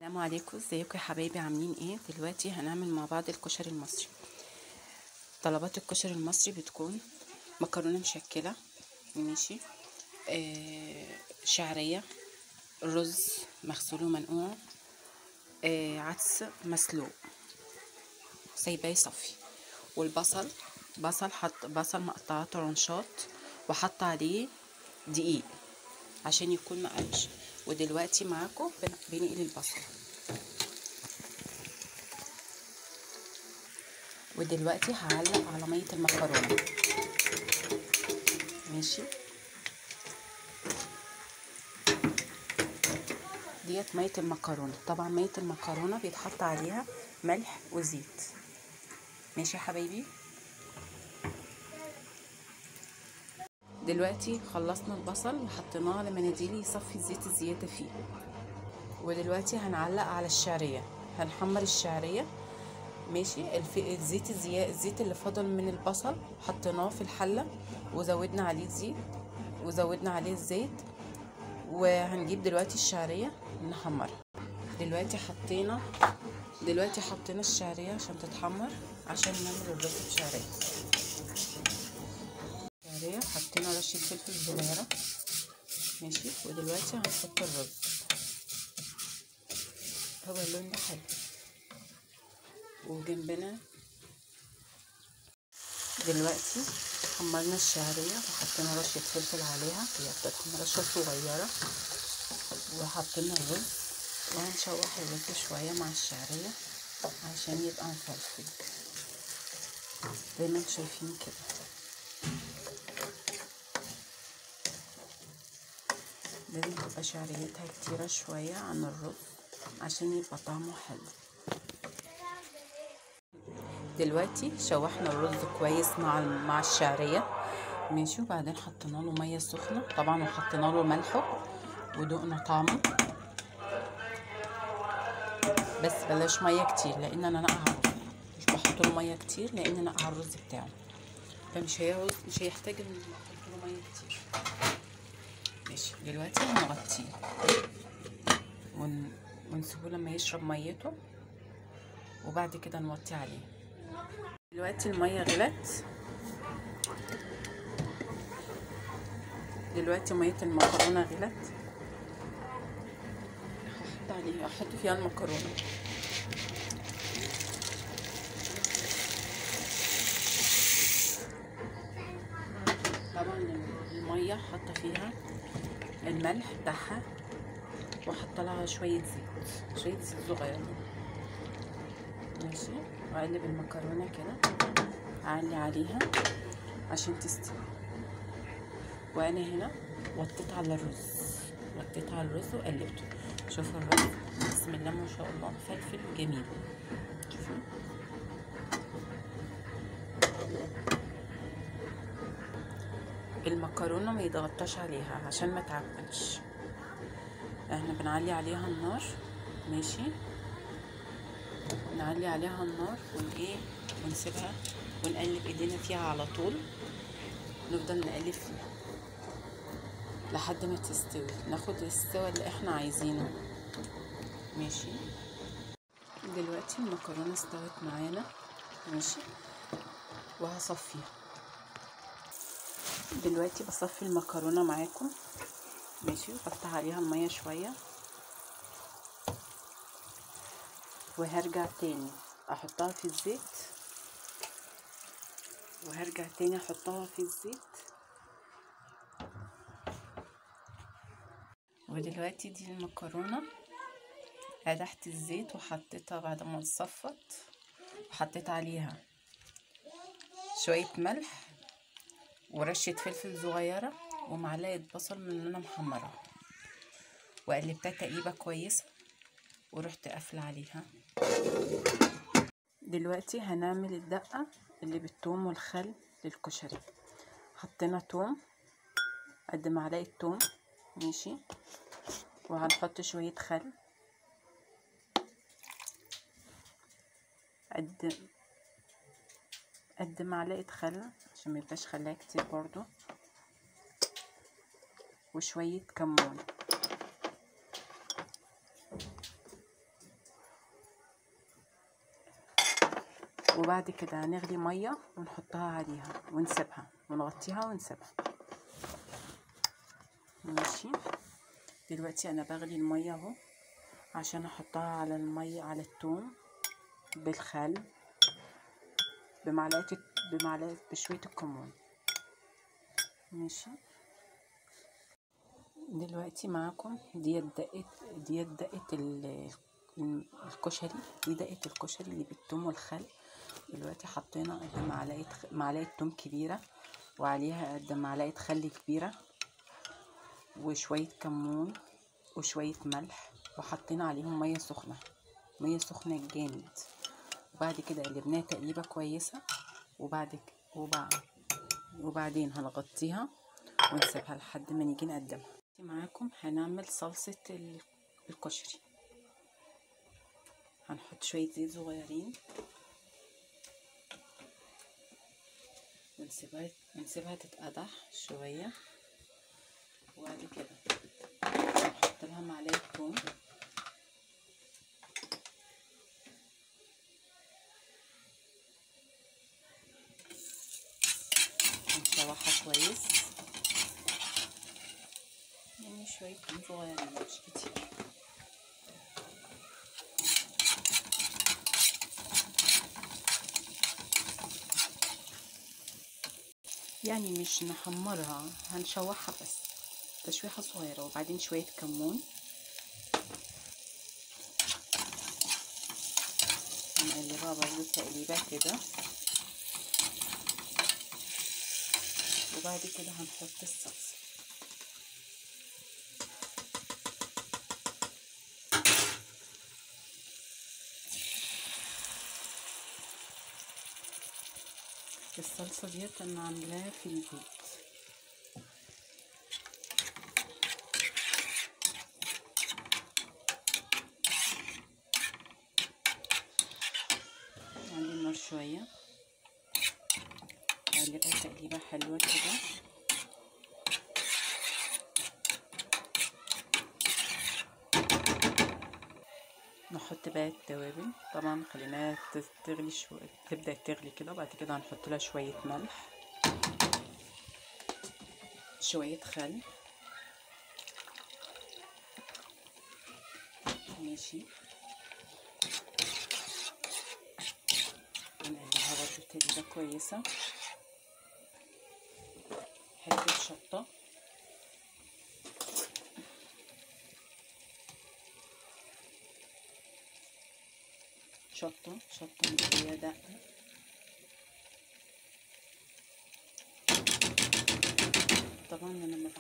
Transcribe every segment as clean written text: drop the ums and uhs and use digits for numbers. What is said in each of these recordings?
السلام عليكم، ازيكم يا حبايبي؟ عاملين ايه؟ دلوقتي هنعمل مع بعض الكشري المصري. طلبات الكشري المصري بتكون مكرونه مشكله، ماشي، شعريه، رز مغسول ومنقوع، عدس مسلوق سايباه يصفي، والبصل بصل مقطعاه طرنشات وحط عليه دقيق عشان يكون مقرمش. ودلوقتي معاكم بنقلي البصل. ودلوقتي هعلق على ميه المكرونه، ماشي. ديت ميه المكرونه. طبعا ميه المكرونه بيتحط عليها ملح وزيت، ماشي يا حبايبي. دلوقتي خلصنا البصل وحطيناه على مناديل يصفي الزيت الزياده فيه. ودلوقتي هنعلق على الشعريه، هنحمر الشعريه، ماشي. الزيت اللي فضل من البصل حطيناه في الحله وزودنا عليه زيت وزودنا عليه الزيت. وهنجيب دلوقتي الشعريه نحمرها. دلوقتي حطينا الشعريه عشان تتحمر، عشان نعمل الرز بشعريه. حطينا رشه فلفل صغيره، ماشي. ودلوقتي هنحط الرز. هو اللون ده حلو. وجنبنا دلوقتي حمرنا الشعريه وحطينا رشه فلفل عليها، هي بتتحمر رشه صغيره. وحطينا الرز وهنشوح الرز شويه مع الشعريه عشان يبقى مفلفل زي ما انتم شايفين كده. لازم تبقى شعريتها كتيرة شوية عن الرز عشان يبقى طعمه حلو. دلوقتي شوحنا الرز كويس مع الشعرية، ماشي. وبعدين حطينا له مية سخنة طبعا، وحطينا له ملحه ودقنا طعمه. بس بلاش مية كتير لان انا نقع الرز، مش بحط له مية كتير لان نقع الرز بتاعه، فمش هيحتاج ان احط له مية كتير، ماشي. دلوقتي هنغطيه ونسيبه لما يشرب ميته، وبعد كده نوطي عليه. دلوقتي الميه غلت. دلوقتي ميه المكرونه غلت. هحط فيها المكرونه. طبعا الميه حاطه فيها الملح بتاعها، وحط لها شويه زيت صغيرين، ماشي. واقلب المكرونه كده، اعلي عليها عشان تستوي. وانا هنا وطيت على الرز وقلبته. شوفوا الرز، بسم الله ما شاء الله، فلفل جميل. شوفوا المكرونه ما يتغطاش عليها عشان ما تعجنش. احنا بنعلي عليها النار، ماشي. نعلي عليها النار ونسيبها ونقلب ايدينا فيها على طول. نفضل نقلب فيها لحد ما تستوي، ناخد السوا اللي احنا عايزينه، ماشي. دلوقتي المكرونه استوت معانا، ماشي. وهصفيها. دلوقتي بصفي المكرونه معاكم، ماشي. وبفتح عليها الميه شويه، وهرجع تاني احطها في الزيت، ودلوقتي دي المكرونه قدحت الزيت وحطيتها بعد ما اتصفت، وحطيت عليها شويه ملح ورشه فلفل صغيره ومعلقه بصل من اللي انا محمرها، وقلبتها تقليبه كويسه ورحت قافله عليها. دلوقتي هنعمل الدقه اللي بالثوم والخل للكشري. حطينا توم قد معلقه توم، ماشي. وهنحط شويه خل قد معلقه خل عشان ما يبقاش خلها كتير برضو، وشويه كمون. وبعد كده هنغلي ميه ونحطها عليها ونسيبها ونغطيها ونسيبها. ماشي. دلوقتي انا بغلي الميه اهو عشان احطها على الميه على الثوم بالخل بمعلقه بشويه الكمون. ماشي. دلوقتي معاكم ديت دقه الكشري. دي دقه الكشري اللي بالثوم والخل. دلوقتي حطينا قد معلقه ثوم كبيره، وعليها قد معلقه خل كبيره، وشويه كمون وشويه ملح، وحطينا عليهم ميه سخنه جامد. وبعد كده قلبناها تقليبه كويسه، وبعدين هنغطيها ونسيبها لحد ما نيجي نقدمها. معاكم هنعمل صلصه الكشري. هنحط شويه زيت صغيرين ونسيبها تتقدح شويه، وبعد كده نحط لها معلقه ثوم ونشوحها كويس، يعني شويه ثوم صغيرين مش كتير. يعني مش نحمرها، هنشوحها بس تشويحه صغيره، وبعدين شويه كمون، نقلبها برضو تقليبه كده، وبعد كده هنحط الصلصه. الصلصه ديت انا عاملاها في البيت. عندي النار شويه، اقلبها تقليبه حلوه كده، نحط بقى التوابل. طبعا خليناها تغلي شويه، تبدا تغلي كده، وبعد كده هنحط لها شويه ملح، شويه خل. ماشي. ونقلبها برضو تقليبه كويسه، حته شطه، شطه مديه دقه. طبعا انا ما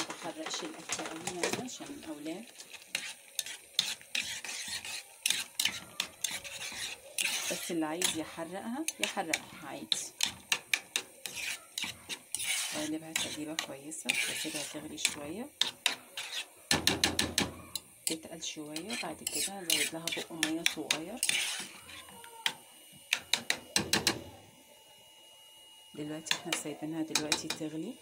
بحرقش الاكل قوي يعني عشان الاولاد، بس اللي عايز يحرقها عادي. اقلبها تقليبه كويسه، واسيبها تغلي شويه تتقل شويه، بعد كده هزود لها بق ميه صغير. دلوقتي احنا سايبينها دلوقتي تغلي.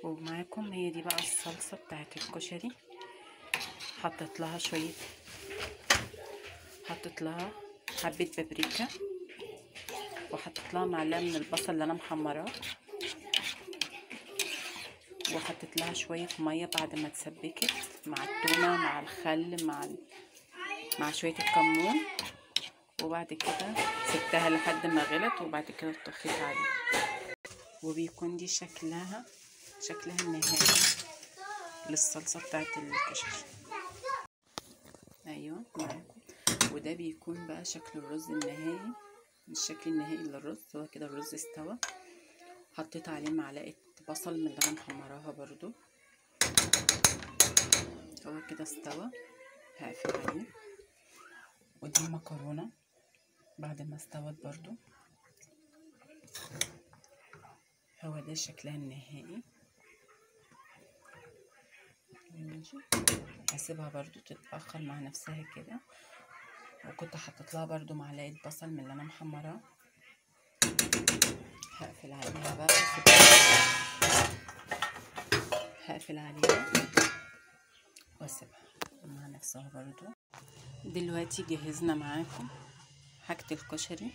ومعاكم هي دي بقى الصلصه بتاعت الكشري. حطيت لها حبه بابريكا، وحطيت لها معلقه من البصل اللي انا محمراه، وحطيت لها شويه ميه بعد ما اتسبكت مع التونه مع الخل مع شويه الكمون، وبعد كده سبتها لحد ما غلت، وبعد كده طفيت عليها. وبيكون دي شكلها النهائي للصلصه بتاعت الكشري. ايوه معاكم. وده بيكون بقى شكل الرز النهائي، الشكل النهائي للرز. هو كده الرز استوى. حطيت عليه معلقه بصل من اللي انا محمراها برضو. هو كده استوى. هقفل عليه. ودي المكرونه بعد ما استوت برضو. هو ده شكلها النهائي. ماشي. هسيبها برضو تتبخر مع نفسها كده. وكنت حطيت لها برضو معلقه بصل من اللي انا محمراه. هقفل عليها بقى، هقفل عليها واسيبها. مع نفسها برضو. دلوقتي جهزنا معاكم حاجة الكشري.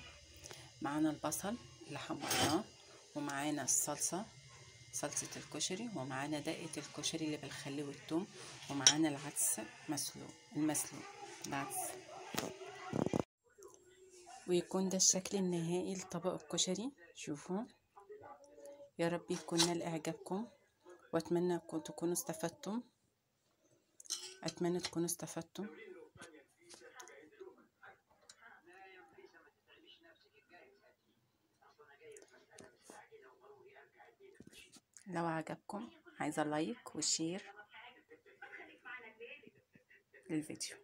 معانا البصل اللي حمرناه، ومعانا الصلصة، صلصة الكشري، ومعانا دقة الكشري اللي بالخل والثوم، ومعانا العدس المسلوق العدس. ويكون ده الشكل النهائي لطبق الكشري. شوفوا، يا رب يكون نال اعجابكم، واتمنى تكونوا استفدتم. لو عجبكم عايزة لايك وشير للفيديو.